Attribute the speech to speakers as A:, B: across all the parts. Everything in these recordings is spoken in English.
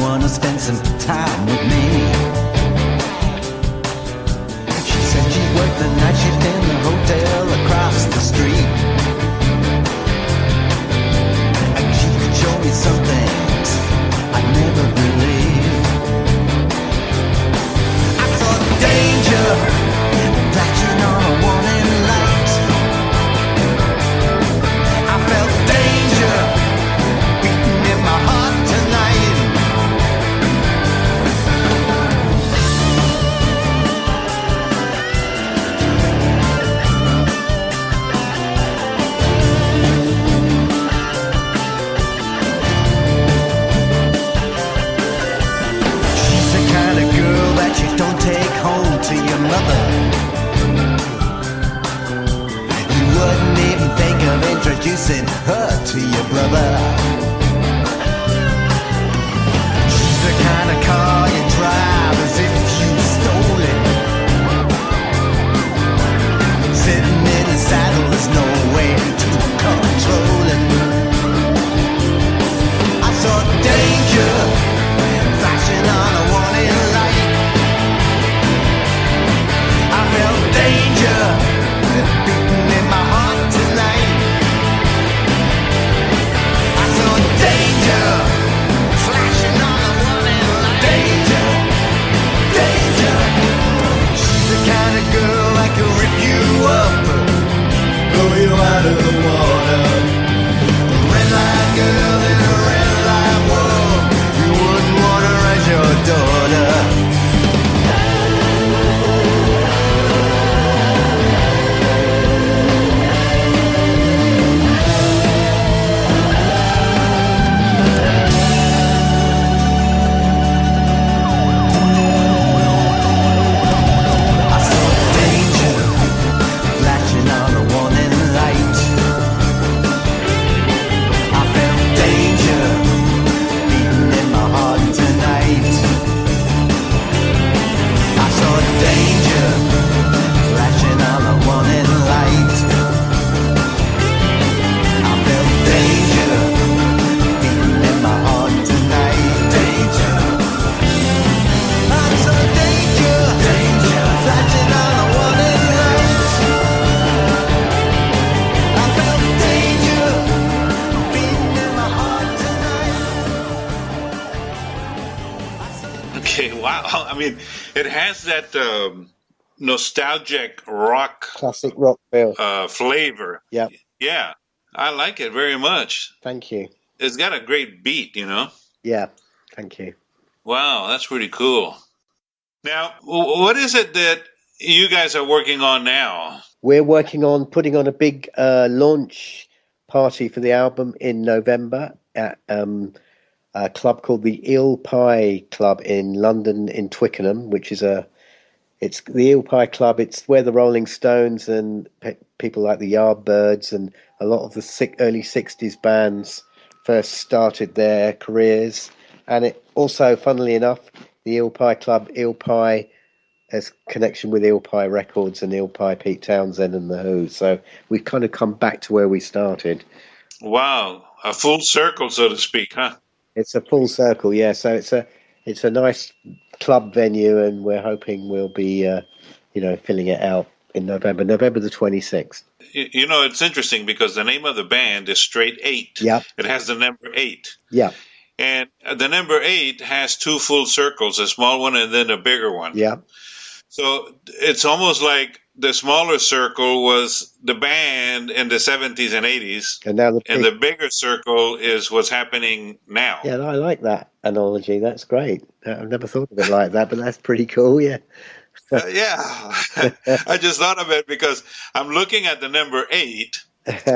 A: wanna spend some time with me? She said she worked the night shift in the hotel across the street, and she could show me some things I'd never believe. I saw danger flashing on a warning light. I felt danger beating in my heart tonight. She's the kind of girl that you don't take home to your mother. You wouldn't even think of introducing her to your brother. She's the kind of car you drive as if you stole it. Sitting in the saddle, there's no way to control it. I saw danger flashing on a warning light. I felt danger beating in my heart tonight. I saw danger flashing on a warning light. Danger, danger. She's the kind of girl that can rip you up, blow you out of the water. Red light girl in a red light world, you wouldn't want her as your daughter. I saw danger flashing on a warning light. I felt danger beating in my heart tonight. I saw danger flashing on a warning light. I felt danger beating in my heart tonight. Danger. I saw danger, danger flashing on a warning light. I felt danger beating in my heart tonight.
B: Okay, wow. I mean, it has that nostalgic rock
C: Classic rock feel.
B: flavor.
C: Yeah,
B: Yeah, I like it very much.
C: thank you.
B: It's got a great beat, you know?
C: Yeah, thank you.
B: Wow, that's pretty cool. Now, what is it that you guys are working on now?
C: We're working on putting on a big launch party for the album in November at a club called the Eel Pie Club in London, in Twickenham, which is it's the Eel Pie Club. It's where the Rolling Stones and people like the Yardbirds and a lot of the early 60s bands first started their careers. And it also, funnily enough, the Eel Pie Club, Eel Pie has connection with Eel Pie Records and Eel Pie Pete Townsend and The Who. So we've kind of come back to where we started.
B: Wow, a full circle, so to speak, huh?
C: It's a full circle, yeah. So it's a nice club venue, and we're hoping we'll be, filling it out in November the 26th.
B: You know, it's interesting because the name of the band is Straight 8.
C: Yeah.
B: It has the number 8.
C: Yeah,
B: And the number 8 has two full circles, a small one and then a bigger one.
C: yeah,
B: So it's almost like the smaller circle was the band in the 70s and 80s,
C: and now
B: and the bigger circle is what's happening now.
C: yeah, I like that analogy. That's great. I've never thought of it like that, but that's pretty cool. Yeah.
B: Yeah, I just thought of it because I'm looking at the number 8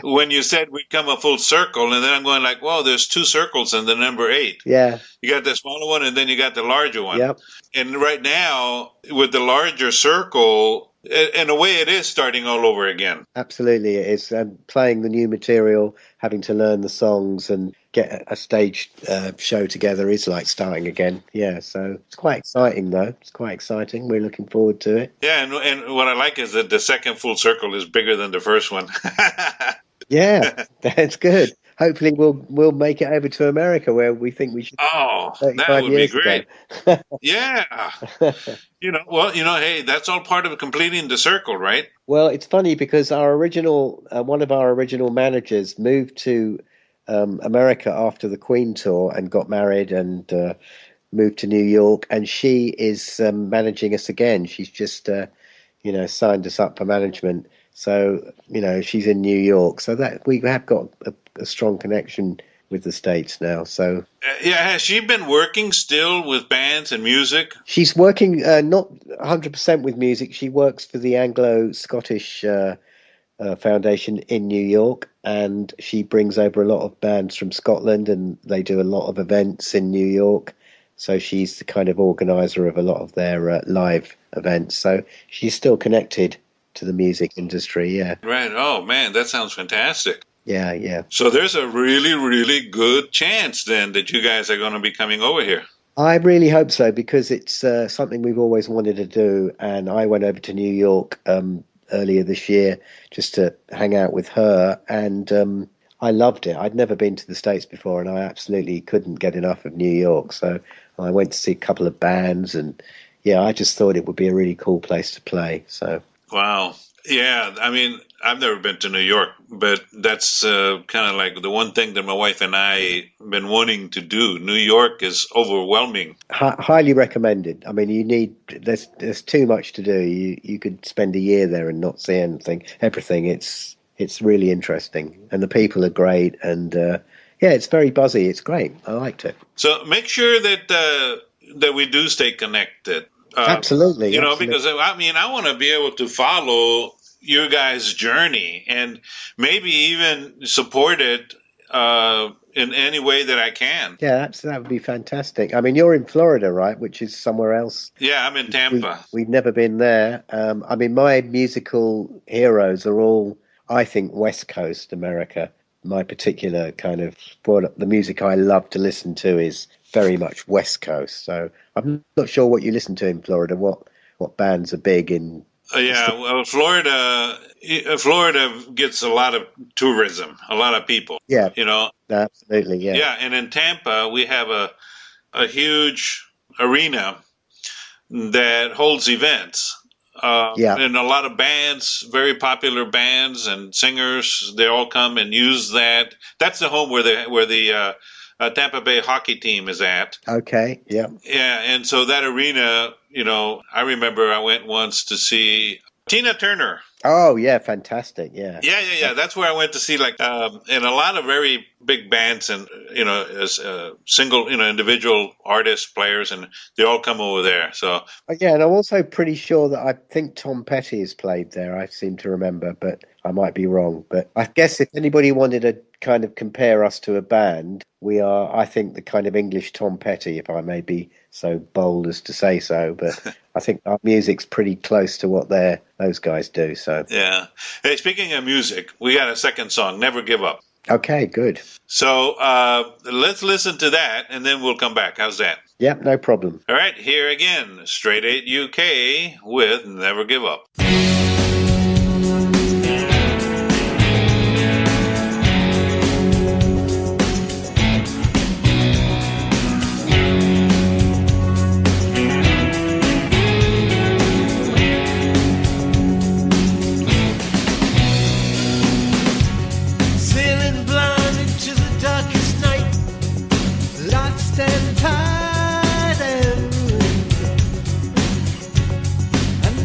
B: when you said we'd come a full circle, and then I'm going like, well, there's two circles in the number 8.
C: Yeah.
B: You got the smaller one, and then you got the larger one.
C: Yep.
B: And right now, with the larger circle, in a way, it is starting all over again.
C: Absolutely, it is. Playing the new material, having to learn the songs and get a stage show together is like starting again. Yeah, so it's quite exciting, though. It's quite exciting. We're looking forward to it.
B: Yeah, and what I like is that the second full circle is bigger than the first one.
C: Yeah, that's good. hopefully we'll make it over to America where we think we should
B: Oh, that
C: 35
B: would be
C: years ago.
B: great. Yeah. Hey, that's all part of completing the circle, right?
C: Well, it's funny because our original one of our original managers moved to America after the Queen tour and got married and moved to New York, and she is managing us again. She's just signed us up for management. So, she's in New York. So that we have got a strong connection with the States now. So
B: Has she been working still with bands and music?
C: she's working not 100% with music. She works for the Anglo-Scottish Foundation in New York, and she brings over a lot of bands from Scotland, and they do a lot of events in New York. So she's the kind of organizer of a lot of their live events. So she's still connected to the music industry. Yeah.
B: Right. Oh, man, that sounds fantastic.
C: Yeah. Yeah.
B: So there's a really, really good chance then that you guys are going to be coming over here.
C: I really hope so, because it's something we've always wanted to do. And I went over to New York earlier this year just to hang out with her, and I loved it. I'd never been to the States before, and I absolutely couldn't get enough of New York. So I went to see a couple of bands, and I just thought it would be a really cool place to play. So
B: Wow. Yeah, I mean, I've never been to New York, but that's kind of like the one thing that my wife and I have been wanting to do. New York is overwhelming.
C: highly recommended. I mean, there's too much to do. You could spend a year there and not see everything. It's really interesting, and the people are great, and it's very buzzy. It's great. I liked it.
B: So make sure that we do stay connected.
C: Absolutely.
B: Because I want to be able to follow your guys' journey and maybe even support it in any way that I can.
C: Yeah, that would be fantastic. I mean, you're in Florida, right? Which is somewhere else.
B: Yeah, I'm in Tampa.
C: We've never been there. I mean, my musical heroes are all, I think, West Coast America. My particular kind of the music I love to listen to is very much West Coast. So I'm not sure what you listen to in Florida. What bands are big in?
B: Well, Florida gets a lot of tourism, a lot of people.
C: Yeah, absolutely. Yeah,
B: yeah. And in Tampa, we have a huge arena that holds events. And a lot of bands, very popular bands and singers, they all come and use that. That's the home where the Tampa Bay hockey team is at.
C: Okay, yeah.
B: Yeah, and so that arena, I remember I went once to see Tina Turner.
C: Oh, yeah, fantastic, yeah.
B: Yeah. That's where I went to see, and a lot of very big bands and, as single, individual artists, players, and they all come over there. So
C: yeah, and I'm also pretty sure that I think Tom Petty has played there. I seem to remember, but I might be wrong. But I guess if anybody wanted to kind of compare us to a band, we are, I think, the kind of English Tom Petty, if I may be so bold as to say so. But I think our music's pretty close to what those guys do. So
B: yeah. Hey, speaking of music, we got a second song, "Never Give Up."
C: Okay, good.
B: So let's listen to that, and then we'll come back. How's that?
C: Yep, no problem.
B: All right, here again, Straight 8 UK with "Never Give Up."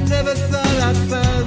A: Never thought I'd find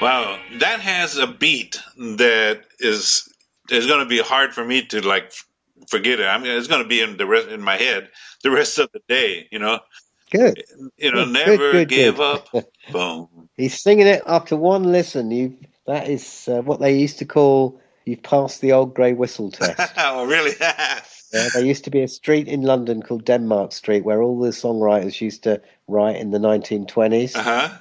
B: Wow, that has a beat that is going to be hard for me to like forget it. I mean, it's going to be in my head the rest of the day.
C: Good.
B: Never give up. Boom.
C: He's singing it after one listen. That is what they used to call you've passed the old grey whistle test.
B: Oh, really?
C: Yeah, there used to be a street in London called Denmark Street where all the songwriters used to write in the 1920s.
B: Uh-huh.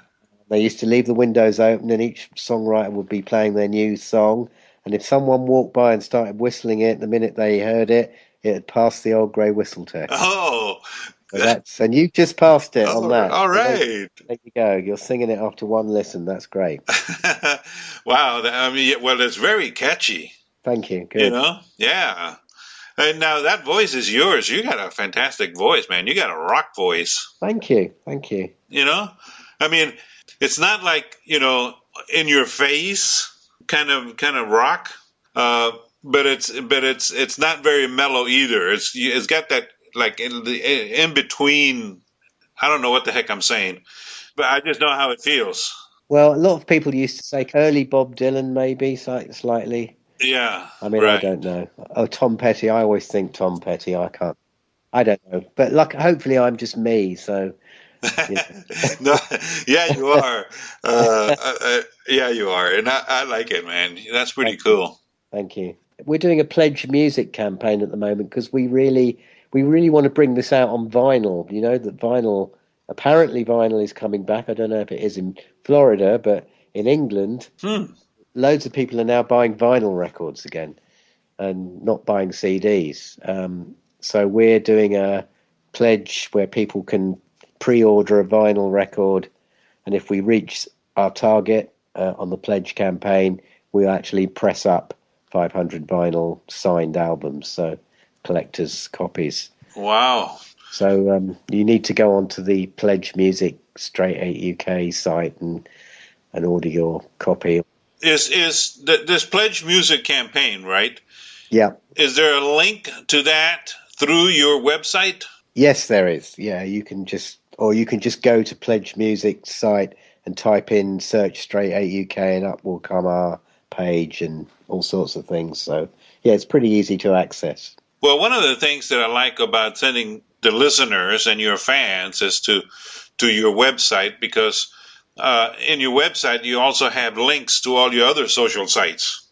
C: They used to leave the windows open and each songwriter would be playing their new song. And if someone walked by and started whistling it, the minute they heard it, it had passed the old grey whistle test.
B: Oh.
C: And you just passed it on that.
B: All right.
C: There you go. You're singing it after one listen. That's great.
B: Wow. I mean, well, it's very catchy.
C: Thank you. Good.
B: Yeah. And now that voice is yours. You got a fantastic voice, man. You got a rock voice.
C: Thank you.
B: I mean, it's not like, in your face kind of rock, but it's not very mellow either. It's got that like in between. I don't know what the heck I'm saying, but I just know how it feels.
C: Well, a lot of people used to say early Bob Dylan, maybe slightly.
B: Yeah.
C: I mean,
B: right.
C: I don't know. Oh, Tom Petty. I always think Tom Petty. I don't know. But hopefully I'm just me. So.
B: No, yeah, you are. Yeah, you are, and I like it, man. That's pretty cool.
C: Thank you. We're doing a pledge music campaign at the moment because we really want to bring this out on vinyl. That apparently vinyl is coming back. I don't know if it is in Florida, but in England, loads of people are now buying vinyl records again and not buying CDs. So we're doing a pledge where people can pre-order a vinyl record, and if we reach our target on the pledge campaign, we actually press up 500 vinyl signed albums, so collectors' copies.
B: Wow.
C: So you need to go onto the Pledge Music STRAIGHT8UK site and order your copy.
B: Is this Pledge Music campaign, right?
C: Yeah.
B: Is there a link to that through your website?
C: Yes, there is. Yeah, you can just go to Pledge Music site and type in search STRAIGHT8UK and up will come our page and all sorts of things. So yeah, it's pretty easy to access.
B: Well, one of the things that I like about sending the listeners and your fans is to your website, because in your website you also have links to all your other social sites.